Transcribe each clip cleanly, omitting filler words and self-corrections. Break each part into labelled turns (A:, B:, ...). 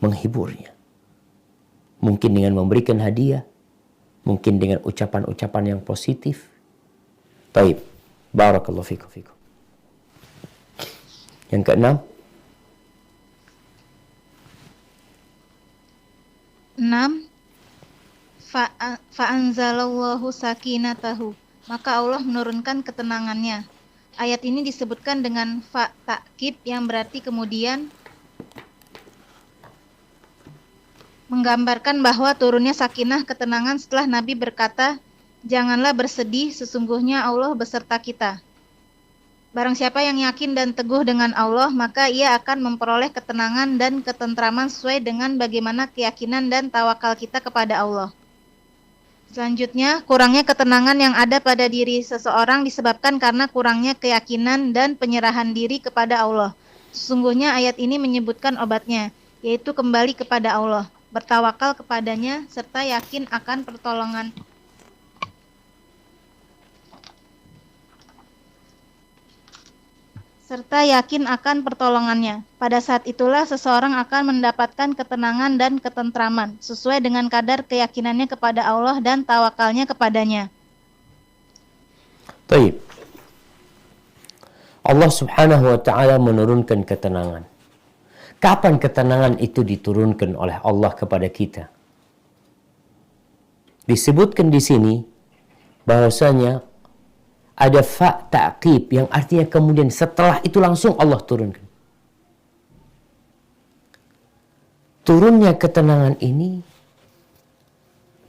A: menghiburnya. Mungkin dengan memberikan hadiah, mungkin dengan ucapan-ucapan yang positif. Baik, barakallahu fikum. Yang keenam,
B: 6. Fa'anzalallahu sakinatahu, maka Allah menurunkan ketenangannya. Ayat ini disebutkan dengan fa ta'kid yang berarti kemudian menggambarkan bahwa turunnya sakinah ketenangan setelah Nabi berkata, "Janganlah bersedih, sesungguhnya Allah beserta kita." Barang siapa yang yakin dan teguh dengan Allah, maka ia akan memperoleh ketenangan dan ketentraman sesuai dengan bagaimana keyakinan dan tawakal kita kepada Allah. Selanjutnya, kurangnya ketenangan yang ada pada diri seseorang disebabkan karena kurangnya keyakinan dan penyerahan diri kepada Allah. Sesungguhnya ayat ini menyebutkan obatnya, yaitu kembali kepada Allah, bertawakal kepadanya, serta yakin akan pertolongannya. Pada saat itulah seseorang akan mendapatkan ketenangan dan ketentraman sesuai dengan kadar keyakinannya kepada Allah dan tawakalnya kepadanya.
A: baik. Allah Subhanahu wa ta'ala menurunkan ketenangan. Kapan ketenangan itu diturunkan oleh Allah kepada kita? Disebutkan di sini bahwasanya ada fa ta'qib yang artinya kemudian setelah itu langsung Allah turunkan. Turunnya ketenangan ini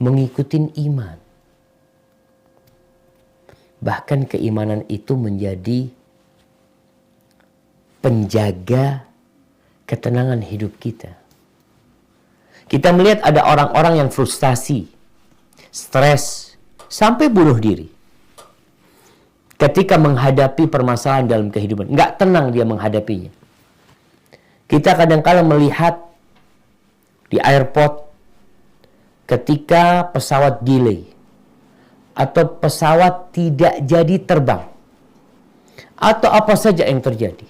A: mengikuti iman. Bahkan keimanan itu menjadi penjaga ketenangan hidup kita. Kita melihat ada orang-orang yang frustasi, stres, sampai bunuh diri. Ketika menghadapi permasalahan dalam kehidupan, nggak tenang dia menghadapinya. Kita kadang-kala melihat di airport ketika pesawat delay atau pesawat tidak jadi terbang atau apa saja yang terjadi.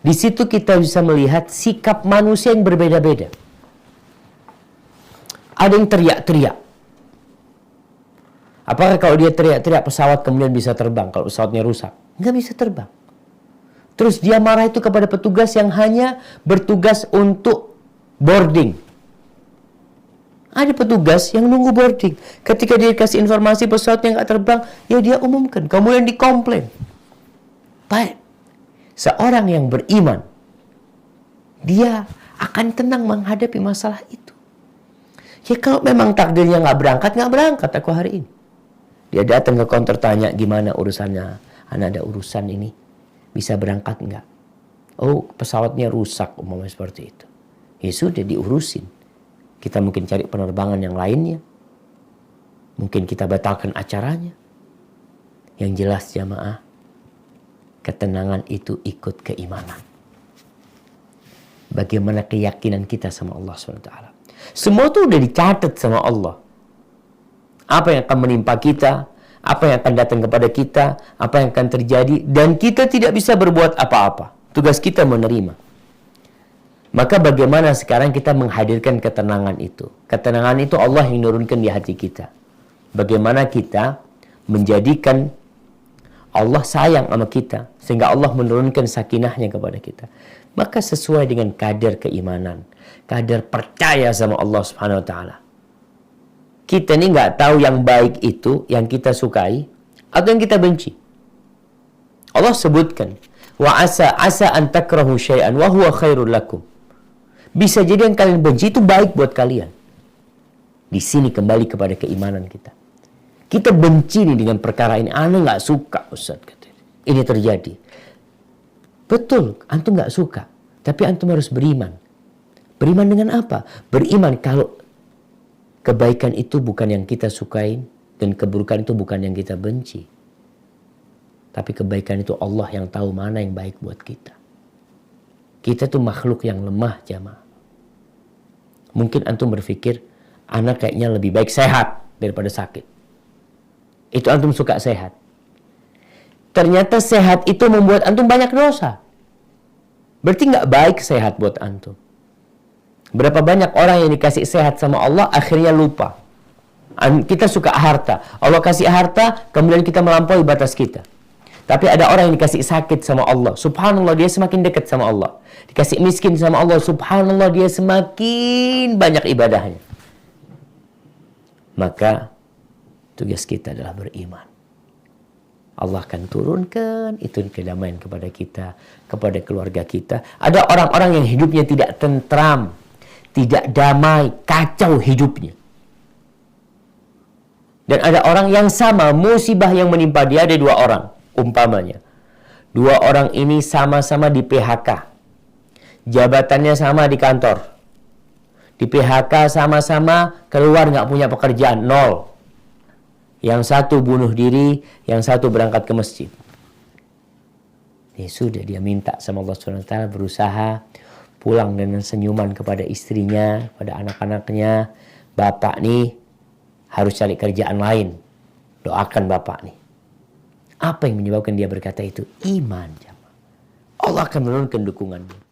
A: Di situ kita bisa melihat sikap manusia yang berbeda-beda. Ada yang teriak-teriak. Apakah kalau dia teriak-teriak pesawat kemudian bisa terbang kalau pesawatnya rusak? Nggak bisa terbang. Terus dia marah itu kepada petugas yang hanya bertugas untuk boarding. Ada petugas yang nunggu boarding. Ketika dia kasih informasi pesawatnya nggak terbang, ya dia umumkan. Kemudian dikomplain. Baik. Seorang yang beriman, dia akan tenang menghadapi masalah itu. Ya kalau memang takdirnya nggak berangkat aku hari ini. Dia datang ke counter tanya, gimana urusannya? Anak ada urusan ini, bisa berangkat nggak? Oh, pesawatnya rusak, umpamanya seperti itu. Ya sudah, diurusin. Kita mungkin cari penerbangan yang lainnya. Mungkin kita batalkan acaranya. Yang jelas jamaah, ketenangan itu ikut keimanan. Bagaimana keyakinan kita sama Allah SWT. Semua itu udah dicatat sama Allah. Apa yang akan menimpa kita, apa yang akan datang kepada kita, apa yang akan terjadi, dan kita tidak bisa berbuat apa-apa. Tugas kita menerima. Maka bagaimana sekarang kita menghadirkan ketenangan itu? Ketenangan itu Allah yang menurunkan di hati kita. Bagaimana kita menjadikan Allah sayang sama kita, sehingga Allah menurunkan sakinahnya kepada kita. Maka sesuai dengan kadar keimanan, kadar percaya sama Allah Subhanahu wa ta'ala. Kita ini nggak tahu yang baik itu, yang kita sukai, atau yang kita benci. Allah sebutkan, wa asa an takrahu syai'an wa huwa khairul lakum. Bisa jadi yang kalian benci itu baik buat kalian. Di sini kembali kepada keimanan kita. Kita benci nih dengan perkara ini. Ana nggak suka, Ustaz. Ini terjadi. Betul, antum nggak suka. Tapi antum harus beriman. Beriman dengan apa? Beriman kalau kebaikan itu bukan yang kita sukain. Dan keburukan itu bukan yang kita benci. Tapi kebaikan itu Allah yang tahu mana yang baik buat kita. Kita tuh makhluk yang lemah, jamaah. Mungkin antum berpikir, anak kayaknya lebih baik sehat daripada sakit. Itu antum suka sehat. Ternyata sehat itu membuat antum banyak dosa. Berarti nggak baik sehat buat antum. Berapa banyak orang yang dikasih sehat sama Allah akhirnya lupa. Kita suka harta. Allah kasih harta, kemudian kita melampaui batas kita. Tapi ada orang yang dikasih sakit sama Allah. Subhanallah, dia semakin dekat sama Allah. Dikasih miskin sama Allah. Subhanallah, dia semakin banyak ibadahnya. Maka tugas kita adalah beriman. Allah akan turunkan itu kedamaian kepada kita, kepada keluarga kita. Ada orang-orang yang hidupnya tidak tentram, tidak damai, kacau hidupnya. Dan ada orang yang sama, musibah yang menimpa dia, ada dua orang. Umpamanya, dua orang ini sama-sama di PHK. Jabatannya sama di kantor. Di PHK sama-sama keluar nggak punya pekerjaan, nol. Yang satu bunuh diri, yang satu berangkat ke masjid. Ya sudah, dia minta sama Allah SWT, berusaha pulang dengan senyuman kepada istrinya, pada anak-anaknya. Bapak nih harus cari kerjaan lain. Doakan bapak nih. Apa yang menyebabkan dia berkata itu? Iman. Allah akan menurunkan dukungannya.